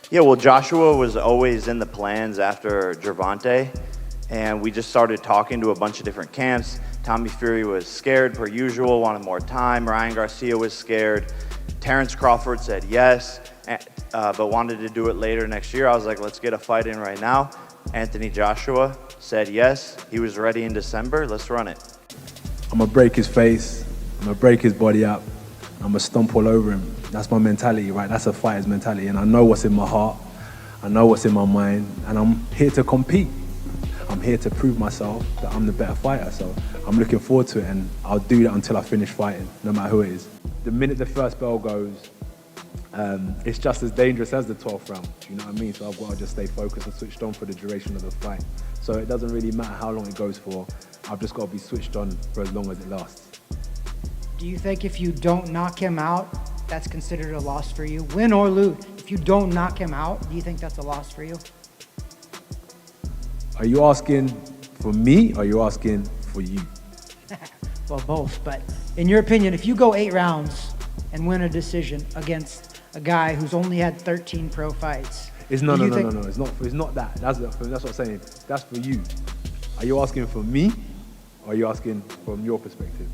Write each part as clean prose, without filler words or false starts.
Yeah, well, Joshua was always in the plans after Gervonta, and we just started talking to a bunch of different camps. Tommy Fury was scared per usual, wanted more time. Ryan Garcia was scared. Terrence Crawford said yes, but wanted to do it later next year. I was like, let's get a fight in right now. Anthony Joshua said yes. He was ready in December. Let's run it. I'm gonna break his face. I'm gonna break his body up. I'm gonna stomp all over him. That's my mentality, right? That's a fighter's mentality. And I know what's in my heart. I know what's in my mind. And I'm here to compete. I'm here to prove myself that I'm the better fighter. So I'm looking forward to it, and I'll do that until I finish fighting, no matter who it is. The minute the first bell goes, it's just as dangerous as the 12th round. You know what I mean? So I've got to just stay focused and switched on for the duration of the fight. So it doesn't really matter how long it goes for. I've just got to be switched on for as long as it lasts. Do you think if you don't knock him out, that's considered a loss for you? Win or lose, if you don't knock him out, do you think that's a loss for you? Are you asking for me, or are you asking for you? Well, both, but in your opinion, if you go 8 rounds and win a decision against a guy who's only had 13 pro fights. No. It's not that. That's what I'm saying. That's for you. Are you asking for me, or are you asking from your perspective?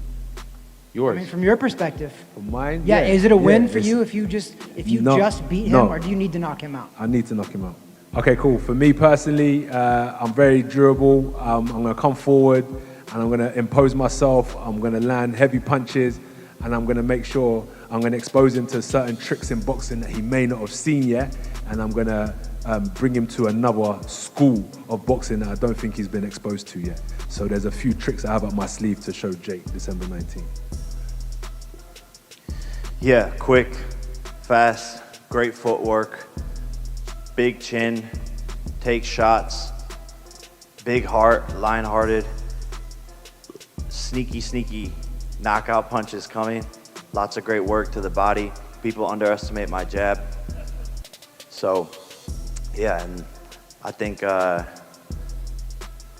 Yours. I mean, from your perspective. From mine? Yeah, is it a win for you if you just beat him, or do you need to knock him out? I need to knock him out. Okay, cool. For me personally, I'm very durable. I'm gonna come forward and I'm gonna impose myself. I'm gonna land heavy punches, and I'm gonna make sure I'm gonna expose him to certain tricks in boxing that he may not have seen yet, and I'm gonna bring him to another school of boxing that I don't think he's been exposed to yet. So there's a few tricks I have up my sleeve to show Jake December 19th. Yeah, quick, fast, great footwork, big chin, take shots, big heart, lion-hearted, sneaky knockout punches coming. Lots of great work to the body. People underestimate my jab. So, yeah, and I think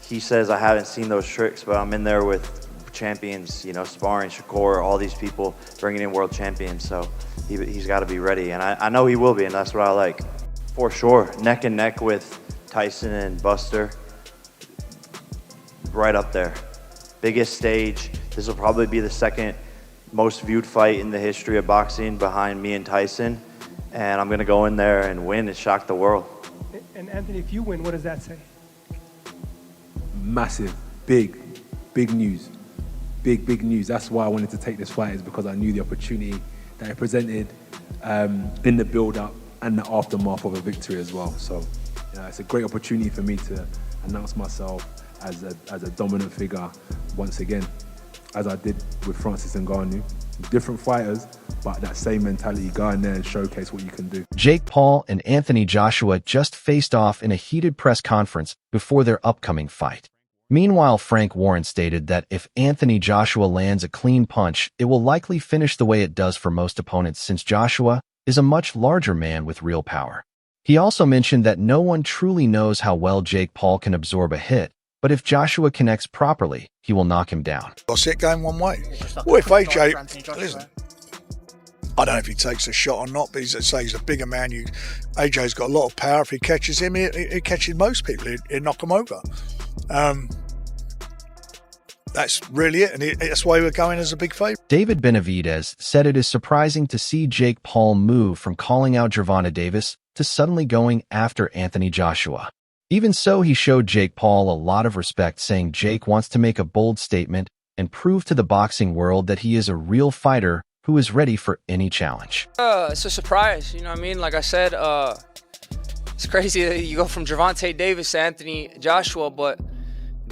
he says I haven't seen those tricks, but I'm in there with champions, you know, sparring, Shakur, all these people bringing in world champions. So he's got to be ready, and I know he will be, and that's what I like. For sure, neck and neck with Tyson and Buster, right up there. Biggest stage. This will probably be the second most viewed fight in the history of boxing behind me and Tyson, and I'm gonna go in there and win and shock the world. And Anthony, if you win, what does that say? Massive, big news. Big news. That's why I wanted to take this fight, is because I knew the opportunity that it presented in the build-up and the aftermath of a victory as well. So it's a great opportunity for me to announce myself as a dominant figure once again, as I did with Francis Ngannou. Different fighters, but that same mentality, go in there and showcase what you can do. Jake Paul and Anthony Joshua just faced off in a heated press conference before their upcoming fight. Meanwhile, Frank Warren stated that if Anthony Joshua lands a clean punch, it will likely finish the way it does for most opponents, since Joshua is a much larger man with real power. He also mentioned that no one truly knows how well Jake Paul can absorb a hit, but if Joshua connects properly, he will knock him down. I see it going one way. Well, if AJ, listen, I don't know if he takes a shot or not, but he's a bigger man. AJ's got a lot of power. If he catches him, he catches most people. He'll knock them over. That's really it, and that's why we're going as a big favourite. David Benavidez said it is surprising to see Jake Paul move from calling out Gervonta Davis to suddenly going after Anthony Joshua. Even so, he showed Jake Paul a lot of respect, saying Jake wants to make a bold statement and prove to the boxing world that he is a real fighter who is ready for any challenge. It's a surprise, you know what I mean? Like I said, it's crazy that you go from Gervonta Davis to Anthony Joshua, but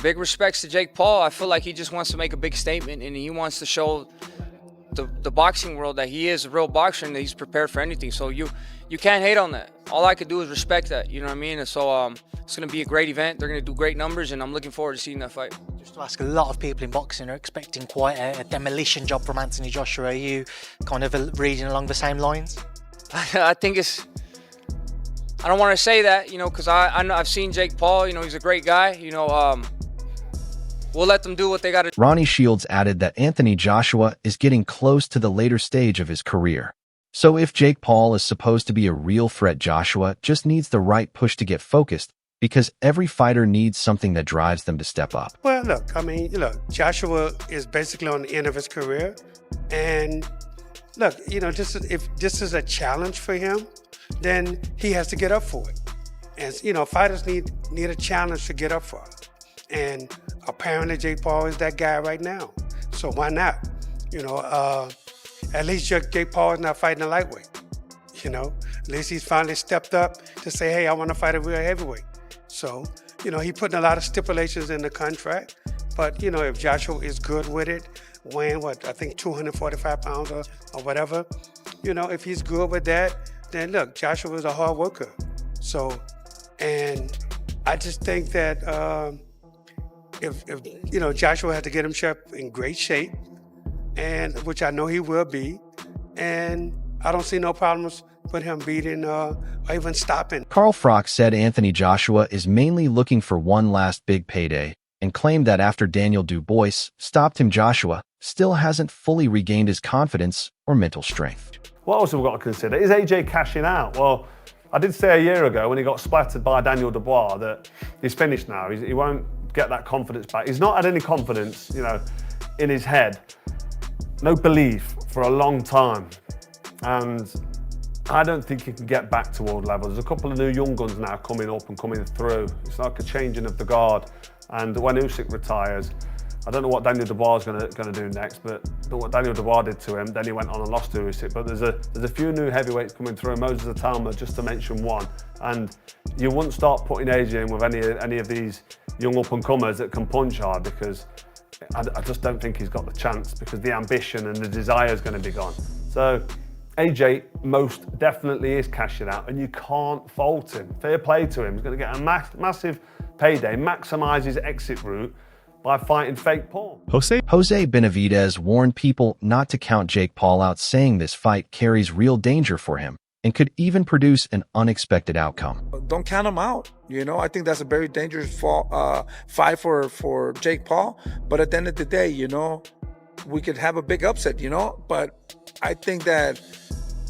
big respects to Jake Paul. I feel like he just wants to make a big statement, and he wants to show the boxing world that he is a real boxer and that he's prepared for anything. So you can't hate on that. All I could do is respect that, you know what I mean? And so it's going to be a great event. They're going to do great numbers, and I'm looking forward to seeing that fight. Just to ask, a lot of people in boxing are expecting quite a demolition job from Anthony Joshua. Are you kind of reading along the same lines? I think I don't want to say that, you know, because I know I've seen Jake Paul. You know, he's a great guy. You know, we'll let them do what they got to do. Ronnie Shields added that Anthony Joshua is getting close to the later stage of his career. So if Jake Paul is supposed to be a real threat, Joshua just needs the right push to get focused, because every fighter needs something that drives them to step up. Well, look, I mean, Joshua is basically on the end of his career. And look, if this is a challenge for him, then he has to get up for it. And, fighters need a challenge to get up for. And apparently Jake Paul is that guy right now. So why not? At least Jake Paul is not fighting a lightweight. At least he's finally stepped up to say, hey, I want to fight a real heavyweight. So, he putting a lot of stipulations in the contract. But, if Joshua is good with it, weighing, I think 245 pounds or whatever, if he's good with that, then look, Joshua is a hard worker. So, and I just think that if Joshua has to get himself in great shape, and which I know he will be, and I don't see no problems with him beating or even stopping. Carl Froch said Anthony Joshua is mainly looking for one last big payday, and claimed that after Daniel Dubois stopped him, Joshua still hasn't fully regained his confidence or mental strength. What else have we got to consider? Is AJ cashing out? Well, I did say a year ago when he got splattered by Daniel Dubois that he's finished now. He won't get that confidence back. He's not had any confidence, in his head. No belief for a long time. And I don't think he can get back to world level. There's a couple of new young guns now coming up and coming through. It's like a changing of the guard. And when Usyk retires, I don't know what Daniel Dubois is going to do next, but what Daniel Dubois did to him, then he went on and lost to Usyk. But there's a few new heavyweights coming through, Moses Atalma, just to mention one. And you wouldn't start putting AJ in with any of these young up-and-comers that can punch hard, because I just don't think he's got the chance, because the ambition and the desire is going to be gone. So AJ most definitely is cashing out, and you can't fault him. Fair play to him. He's going to get a massive payday, maximise his exit route by fighting fake Paul. Jose Benavidez warned people not to count Jake Paul out, saying this fight carries real danger for him and could even produce an unexpected outcome. Don't count him out. I think that's a very dangerous fight for Jake Paul. But at the end of the day, we could have a big upset, But I think that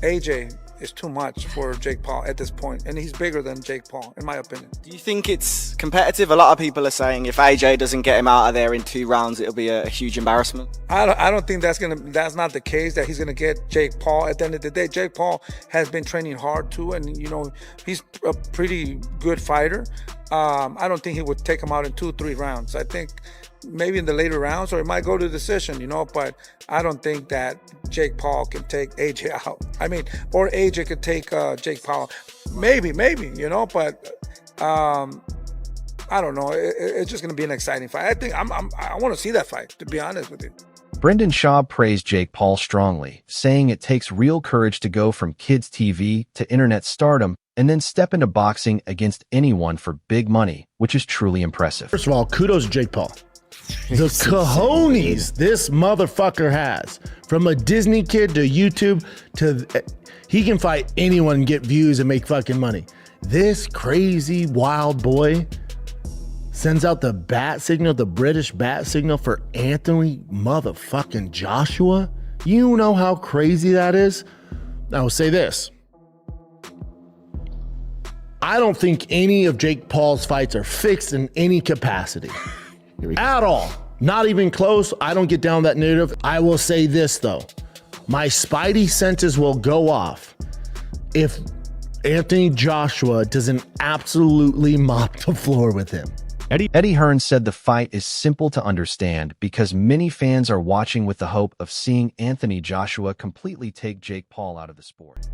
AJ is too much for Jake Paul at this point, and he's bigger than Jake Paul, in my opinion. Do you think it's competitive? A lot of people are saying if AJ doesn't get him out of there in 2 rounds, it'll be a huge embarrassment. I don't think that's not the case, that he's gonna get Jake Paul. At the end of the day, Jake Paul has been training hard too, and he's a pretty good fighter. I don't think he would take him out in 2-3 rounds. I think maybe in the later rounds, or it might go to decision, but I don't think that Jake Paul can take AJ out. Or AJ could take Jake Paul. Maybe, but I don't know. It's just going to be an exciting fight. I think I want to see that fight, to be honest with you. Brendan Schaub praised Jake Paul strongly, saying it takes real courage to go from kids' TV to internet stardom and then step into boxing against anyone for big money, which is truly impressive. First of all, kudos to Jake Paul. The cojones this motherfucker has, from a Disney kid to YouTube to he can fight anyone and get views and make fucking money. This crazy wild boy sends out the bat signal, the British bat signal for Anthony motherfucking Joshua. You know how crazy that is? I will say this. I don't think any of Jake Paul's fights are fixed in any capacity. At all. Not even close. I don't get down that narrative. I will say this, though. My spidey senses will go off if Anthony Joshua doesn't absolutely mop the floor with him. Eddie Hearn said the fight is simple to understand because many fans are watching with the hope of seeing Anthony Joshua completely take Jake Paul out of the sport.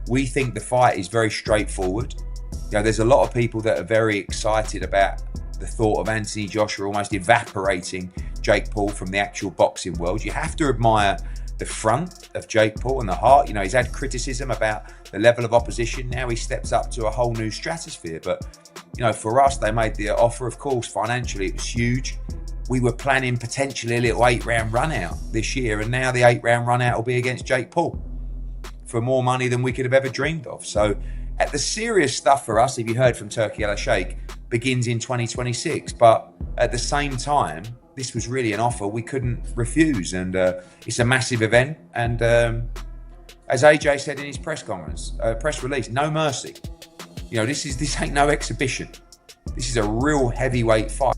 We think the fight is very straightforward. There's a lot of people that are very excited about the thought of Anthony Joshua almost evaporating Jake Paul from the actual boxing world. You have to admire the front of Jake Paul and the heart. He's had criticism about the level of opposition. Now he steps up to a whole new stratosphere. But, for us, they made the offer, of course, financially. It was huge. We were planning potentially a little 8-round run out this year. And now the 8-round run out will be against Jake Paul for more money than we could have ever dreamed of. So at the serious stuff for us, if you heard from Turkey Al Sheikh, begins in 2026. But at the same time, this was really an offer we couldn't refuse. And it's a massive event. And as AJ said in his press release, no mercy. You know, this ain't no exhibition. This is a real heavyweight fight.